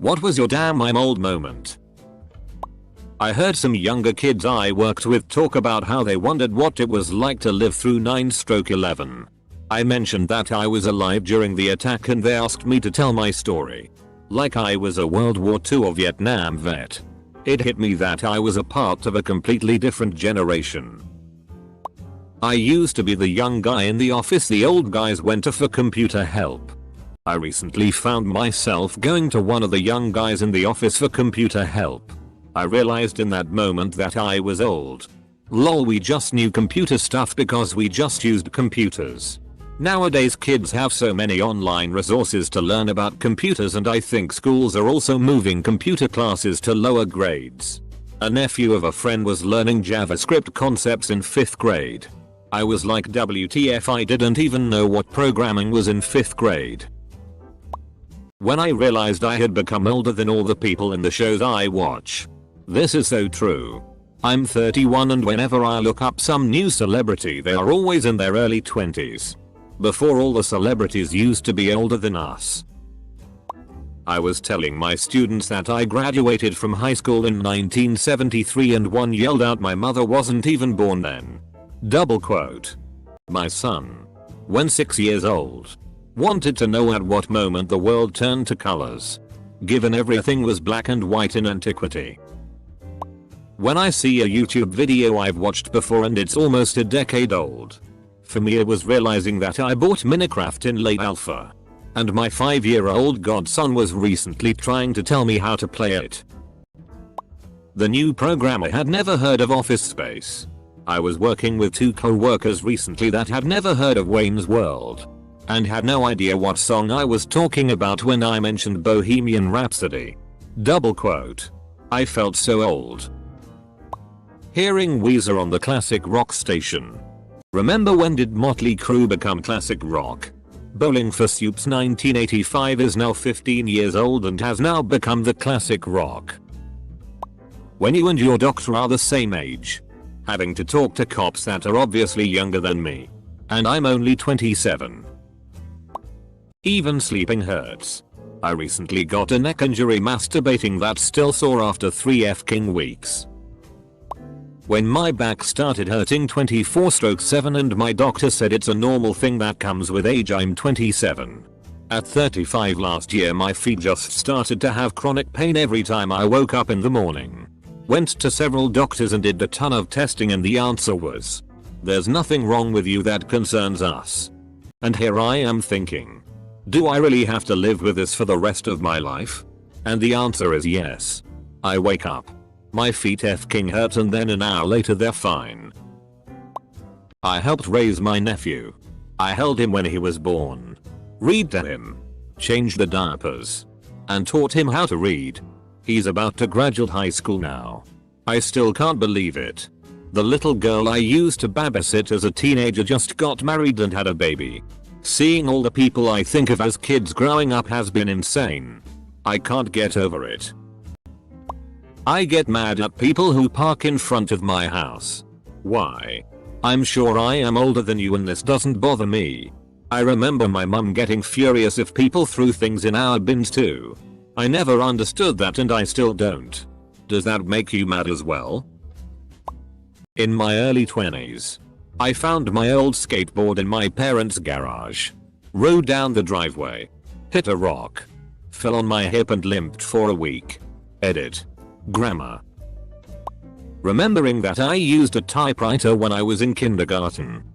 What was your damn I'm old moment? I heard some younger kids I worked with talk about how they wondered what it was like to live through 9/11. I mentioned that I was alive during the attack and they asked me to tell my story. Like I was a World War II or Vietnam vet. It hit me that I was a part of a completely different generation. I used to be the young guy in the office the old guys went to for computer help. I recently found myself going to one of the young guys in the office for computer help. I realized in that moment that I was old. Lol, we just knew computer stuff because we just used computers. Nowadays kids have so many online resources to learn about computers, and I think schools are also moving computer classes to lower grades. A nephew of a friend was learning JavaScript concepts in 5th grade. I was like, WTF, I didn't even know what programming was in 5th grade. When I realized I had become older than all the people in the shows I watch. This is so true. I'm 31 and whenever I look up some new celebrity they are always in their early 20s. Before, all the celebrities used to be older than us. I was telling my students that I graduated from high school in 1973 and one yelled out my mother wasn't even born then. Double quote. My son, when 6 years old, wanted to know at what moment the world turned to colors, given everything was black and white in antiquity. When I see a YouTube video I've watched before and it's almost a decade old. For me it was realizing that I bought Minecraft in late alpha. And my 5-year-old godson was recently trying to tell me how to play it. The new programmer had never heard of Office Space. I was working with 2 co-workers recently that had never heard of Wayne's World. And had no idea what song I was talking about when I mentioned Bohemian Rhapsody. Double quote. I felt so old. Hearing Weezer on the classic rock station. Remember when did Motley Crue become classic rock? Bowling for Soup's 1985 is now 15 years old and has now become the classic rock. When you and your doctor are the same age. Having to talk to cops that are obviously younger than me. And I'm only 27. Even sleeping hurts. I recently got a neck injury masturbating that still sore after 3 f***ing weeks. When my back started hurting 24/7 and my doctor said it's a normal thing that comes with age, I'm 27. At 35 last year my feet just started to have chronic pain every time I woke up in the morning. Went to several doctors and did a ton of testing and the answer was, there's nothing wrong with you that concerns us. And here I am thinking, do I really have to live with this for the rest of my life? And the answer is yes. I wake up. My feet f***ing hurt and then an hour later they're fine. I helped raise my nephew. I held him when he was born. Read to him. Changed the diapers. And taught him how to read. He's about to graduate high school now. I still can't believe it. The little girl I used to babysit as a teenager just got married and had a baby. Seeing all the people I think of as kids growing up has been insane. I can't get over it. I get mad at people who park in front of my house. Why? I'm sure I am older than you and this doesn't bother me. I remember my mum getting furious if people threw things in our bins too. I never understood that and I still don't. Does that make you mad as well? In my early 20s, I found my old skateboard in my parents' garage. Rode down the driveway. Hit a rock. Fell on my hip and limped for a week. Edit. Grammar. Remembering that I used a typewriter when I was in kindergarten.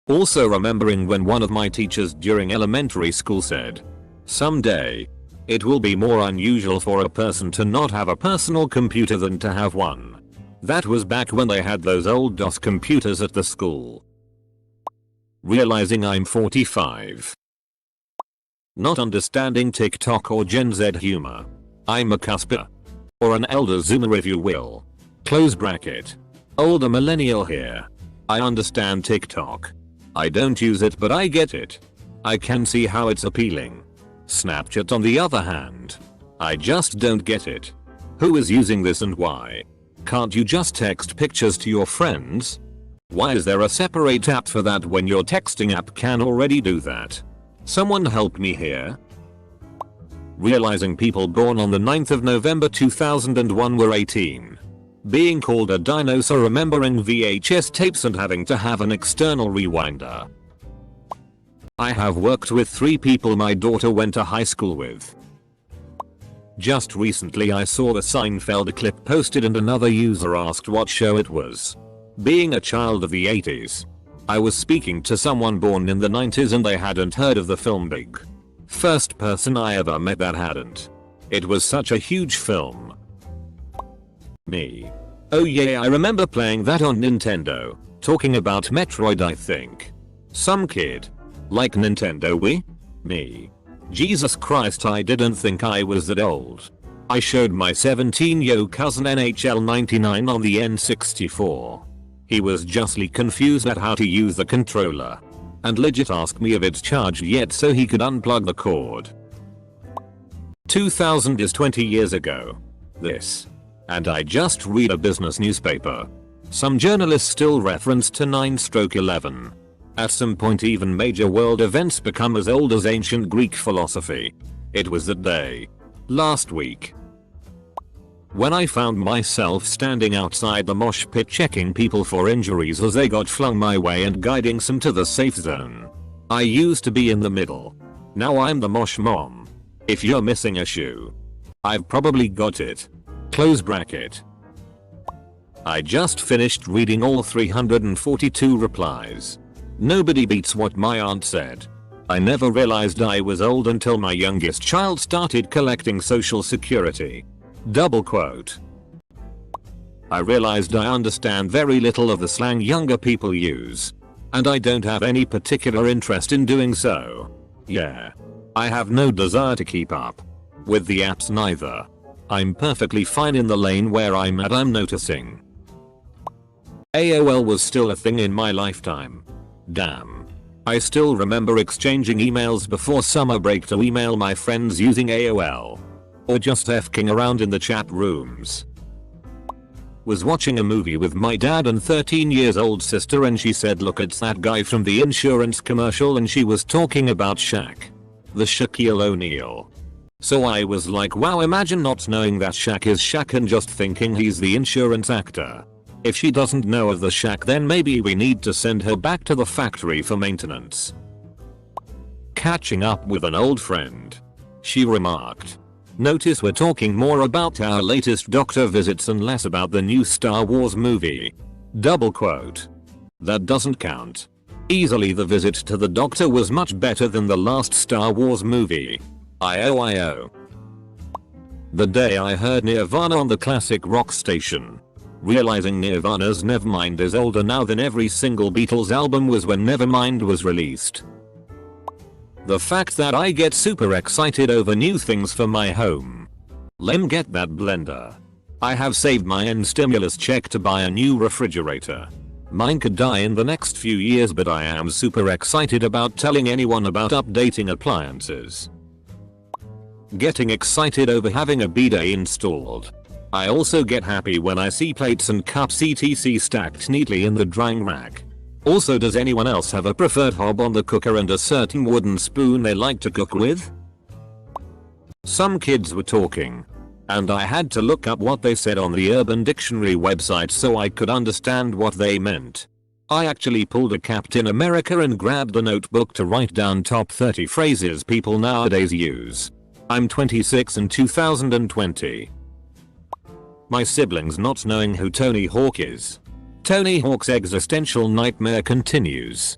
Also remembering when one of my teachers during elementary school said, someday, it will be more unusual for a person to not have a personal computer than to have one. That was back when they had those old DOS computers at the school. Realizing I'm 45. Not understanding TikTok or Gen Z humor. I'm a cusper. Or an elder zoomer if you will. Close bracket. Older millennial here. I understand TikTok. I don't use it but I get it. I can see how it's appealing. Snapchat on the other hand. I just don't get it. Who is using this and why? Can't you just text pictures to your friends? Why is there a separate app for that when your texting app can already do that? Someone help me here. Realizing people born on the 9th of November 2001 were 18. Being called a dinosaur, remembering VHS tapes and having to have an external rewinder. I have worked with 3 people my daughter went to high school with. Just recently I saw the Seinfeld clip posted and another user asked what show it was. Being a child of the 80s, I was speaking to someone born in the 90s and they hadn't heard of the film Big. First person I ever met that hadn't. It was such a huge film. Me. Oh yeah, I remember playing that on Nintendo. Talking about Metroid, I think. Some kid. Like Nintendo Wii? Me. Jesus Christ, I didn't think I was that old. I showed my 17-year-old cousin NHL 99 on the N64. He was justly confused at how to use the controller. And legit asked me if it's charged yet so he could unplug the cord. 2000 is 20 years ago. This. And I just read a business newspaper. Some journalists still reference to 9/11. At some point even major world events become as old as ancient Greek philosophy. It was that day. Last week. When I found myself standing outside the mosh pit checking people for injuries as they got flung my way and guiding some to the safe zone. I used to be in the middle. Now I'm the mosh mom. If you're missing a shoe, I've probably got it. Close bracket. I just finished reading all 342 replies. Nobody beats what my aunt said. I never realized I was old until my youngest child started collecting Social Security. Double quote. I realized I understand very little of the slang younger people use. And I don't have any particular interest in doing so. Yeah. I have no desire to keep up with the apps neither. I'm perfectly fine in the lane where I'm at, I'm noticing. AOL was still a thing in my lifetime. Damn. I still remember exchanging emails before summer break to email my friends using AOL. Or just fking around in the chat rooms. Was watching a movie with my dad and 13 years old sister and she said look, it's that guy from the insurance commercial, and she was talking about Shaq. The Shaquille O'Neal. So I was like, wow, imagine not knowing that Shaq is Shaq and just thinking he's the insurance actor. If she doesn't know of the Shaq, then maybe we need to send her back to the factory for maintenance. Catching up with an old friend. She remarked, notice we're talking more about our latest doctor visits and less about the new Star Wars movie. Double quote. That doesn't count. Easily the visit to the doctor was much better than the last Star Wars movie. IO. The day I heard Nirvana on the classic rock station. Realizing Nirvana's Nevermind is older now than every single Beatles album was when Nevermind was released. The fact that I get super excited over new things for my home. Lem, get that blender. I have saved my end stimulus check to buy a new refrigerator. Mine could die in the next few years, but I am super excited about telling anyone about updating appliances. Getting excited over having a bidet installed. I also get happy when I see plates and cups etc stacked neatly in the drying rack. Also, does anyone else have a preferred hob on the cooker and a certain wooden spoon they like to cook with? Some kids were talking, and I had to look up what they said on the Urban Dictionary website so I could understand what they meant. I actually pulled a Captain America and grabbed a notebook to write down top 30 phrases people nowadays use. I'm 26 in 2020. My siblings not knowing who Tony Hawk is. Tony Hawk's existential nightmare continues.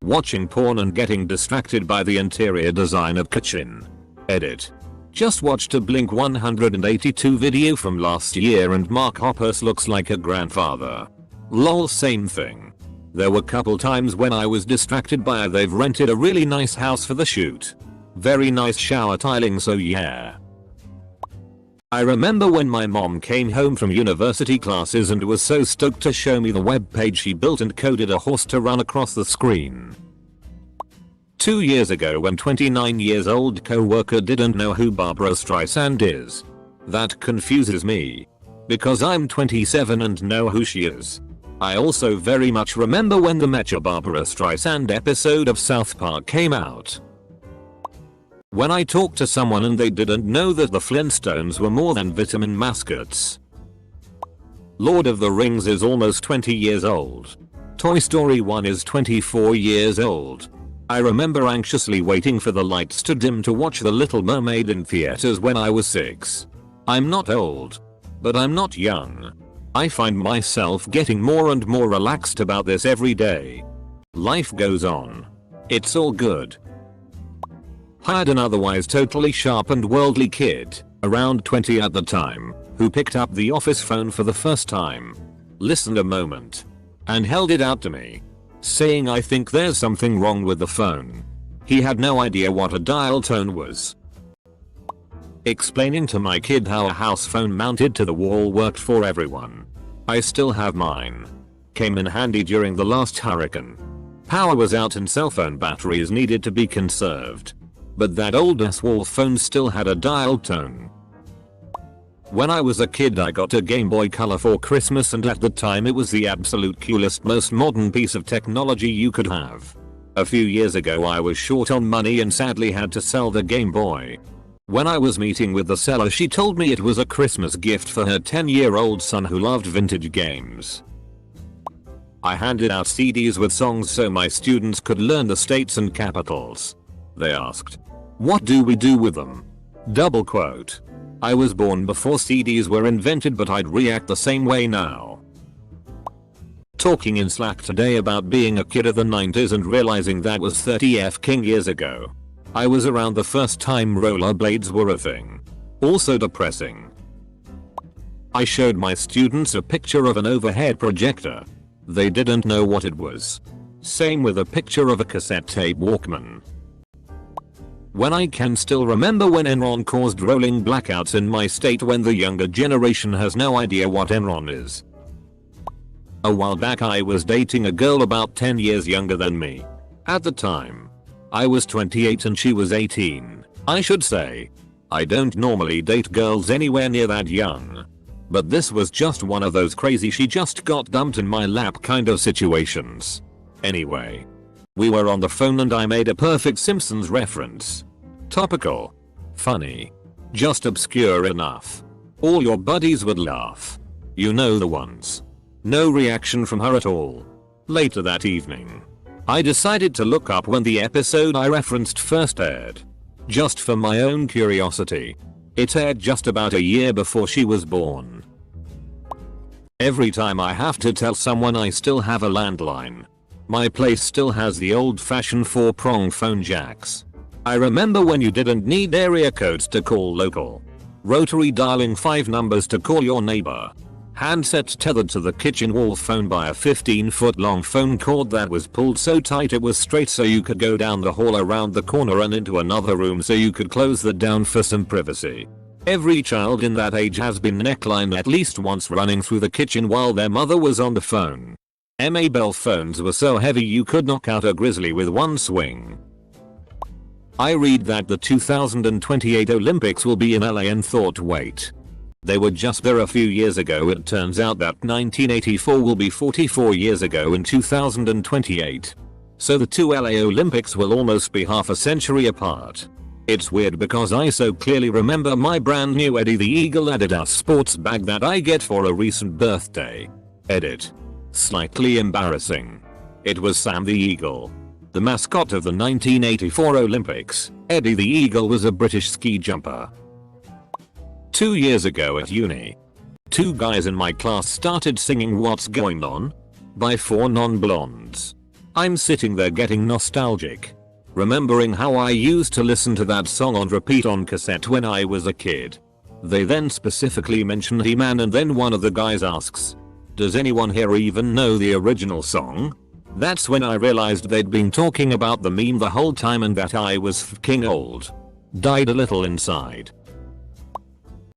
Watching porn and getting distracted by the interior design of kitchen. Edit. Just watched a Blink 182 video from last year and Mark Hoppus looks like a grandfather. Lol, same thing. There were couple times when I was distracted by they've rented a really nice house for the shoot. Very nice shower tiling, so yeah. I remember when my mom came home from university classes and was so stoked to show me the web page she built and coded a horse to run across the screen. 2 years ago when 29 years old co-worker didn't know who Barbara Streisand is. That confuses me. Because I'm 27 and know who she is. I also very much remember when the Metro Barbara Streisand episode of South Park came out. When I talked to someone and they didn't know that the Flintstones were more than vitamin mascots. Lord of the Rings is almost 20 years old. Toy Story 1 is 24 years old. I remember anxiously waiting for the lights to dim to watch The Little Mermaid in theaters when I was 6. I'm not old. But I'm not young. I find myself getting more and more relaxed about this every day. Life goes on. It's all good. Hired an otherwise totally sharp and worldly kid, around 20 at the time, who picked up the office phone for the first time, listened a moment, and held it out to me, saying I think there's something wrong with the phone. He had no idea what a dial tone was. Explaining to my kid how a house phone mounted to the wall worked for everyone. I still have mine. Came in handy during the last hurricane. Power was out and cell phone batteries needed to be conserved. But that old ass wall phone still had a dial tone. When I was a kid I got a Game Boy Color for Christmas, and at the time it was the absolute coolest, most modern piece of technology you could have. A few years ago I was short on money and sadly had to sell the Game Boy. When I was meeting with the seller, she told me it was a Christmas gift for her 10-year-old son who loved vintage games. I handed out CDs with songs so my students could learn the states and capitals. They asked, "What do we do with them?" Double quote. I was born before CDs were invented, but I'd react the same way now. Talking in Slack today about being a kid of the 90s and realizing that was 30 years ago. I was around the first time rollerblades were a thing. Also depressing. I showed my students a picture of an overhead projector. They didn't know what it was. Same with a picture of a cassette tape Walkman. When I can still remember when Enron caused rolling blackouts in my state, when the younger generation has no idea what Enron is. A while back I was dating a girl about 10 years younger than me. At the time, I was 28 and she was 18, I should say. I don't normally date girls anywhere near that young. But this was just one of those crazy she just got dumped in my lap kind of situations. Anyway. We were on the phone and I made a perfect Simpsons reference. Topical. Funny. Just obscure enough. All your buddies would laugh. You know the ones. No reaction from her at all. Later that evening, I decided to look up when the episode I referenced first aired. Just for my own curiosity. It aired just about a year before she was born. Every time I have to tell someone I still have a landline. My place still has the old-fashioned 4-prong phone jacks. I remember when you didn't need area codes to call local. Rotary dialing 5 numbers to call your neighbor. Handsets tethered to the kitchen wall phone by a 15-foot long phone cord that was pulled so tight it was straight so you could go down the hall around the corner and into another room so you could close that down for some privacy. Every child in that age has been necklined at least once running through the kitchen while their mother was on the phone. Bell phones were so heavy you could knock out a grizzly with one swing. I read that the 2028 Olympics will be in LA and thought, wait. They were just there a few years ago. It turns out that 1984 will be 44 years ago in 2028. So the two LA Olympics will almost be half a century apart. It's weird because I so clearly remember my brand new Eddie the Eagle Adidas sports bag that I get for a recent birthday. Edit. Slightly embarrassing. It was Sam the Eagle. The mascot of the 1984 Olympics. Eddie the Eagle was a British ski jumper. 2 years ago at uni, 2 guys in my class started singing What's Going On? By 4 Non-Blondes. I'm sitting there getting nostalgic, remembering how I used to listen to that song on repeat on cassette when I was a kid. They then specifically mentioned He-Man and then one of the guys asks, "Does anyone here even know the original song?" That's when I realized they'd been talking about the meme the whole time and that I was f***ing old. Died a little inside.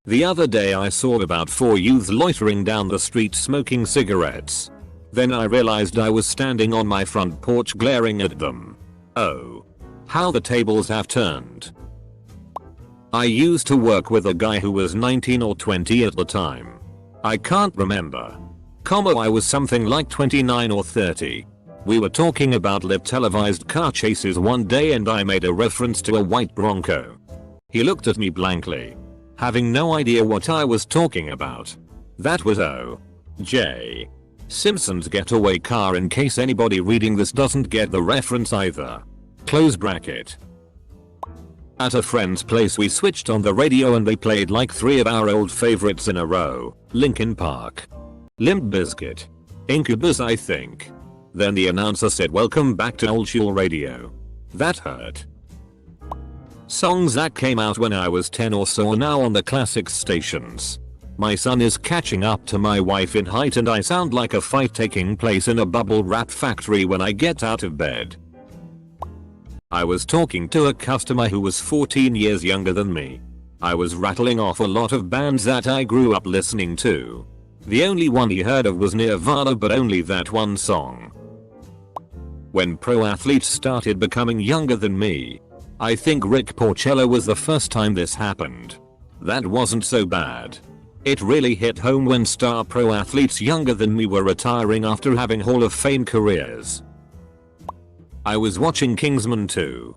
The other day I saw about 4 youths loitering down the street smoking cigarettes. Then I realized I was standing on my front porch glaring at them. Oh. How the tables have turned. I used to work with a guy who was 19 or 20 at the time. I can't remember. I was something like 29 or 30. We were talking about live televised car chases one day and I made a reference to a white Bronco. He looked at me blankly, having no idea what I was talking about. That was O.J. Simpson's getaway car, in case anybody reading this doesn't get the reference either. Close bracket. At a friend's place we switched on the radio and they played like 3 of our old favorites in a row. Linkin Park, Limp Bizkit, Incubus I think. Then the announcer said welcome back to old school radio. That hurt. Songs that came out when I was 10 or so are now on the classics stations. My son is catching up to my wife in height and I sound like a fight taking place in a bubble wrap factory when I get out of bed. I was talking to a customer who was 14 years younger than me. I was rattling off a lot of bands that I grew up listening to. The only one he heard of was Nirvana, but only that one song. When pro athletes started becoming younger than me, I think Rick Porcello was the first time this happened. That wasn't so bad. It really hit home when star pro athletes younger than me were retiring after having Hall of Fame careers. I was watching Kingsman 2.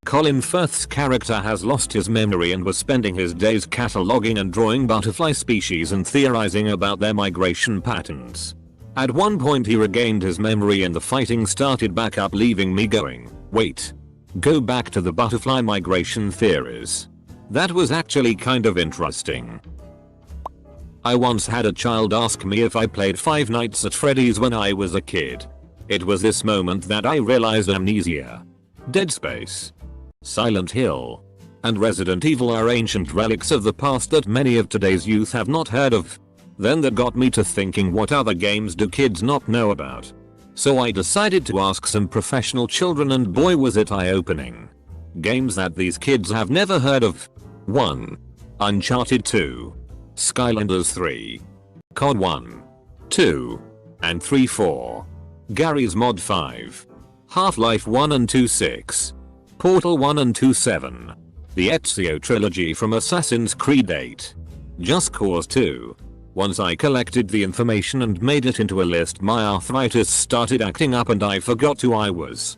Colin Firth's character has lost his memory and was spending his days cataloging and drawing butterfly species and theorizing about their migration patterns. At one point he regained his memory and the fighting started back up, leaving me going, wait. Go back to the butterfly migration theories. That was actually kind of interesting. I once had a child ask me if I played Five Nights at Freddy's when I was a kid. It was this moment that I realized Amnesia, Dead Space, Silent Hill, and Resident Evil are ancient relics of the past that many of today's youth have not heard of. Then that got me to thinking, what other games do kids not know about? So I decided to ask some professional children and boy was it eye-opening. Games that these kids have never heard of. 1. Uncharted 2. Skylanders 3. COD 1. 2. And 3 4. Garry's Mod 5. Half-Life 1 and 2 6. Portal 1 and 2 7. The Ezio trilogy from Assassin's Creed 8. Just Cause 2. Once I collected the information and made it into a list, my arthritis started acting up and I forgot who I was.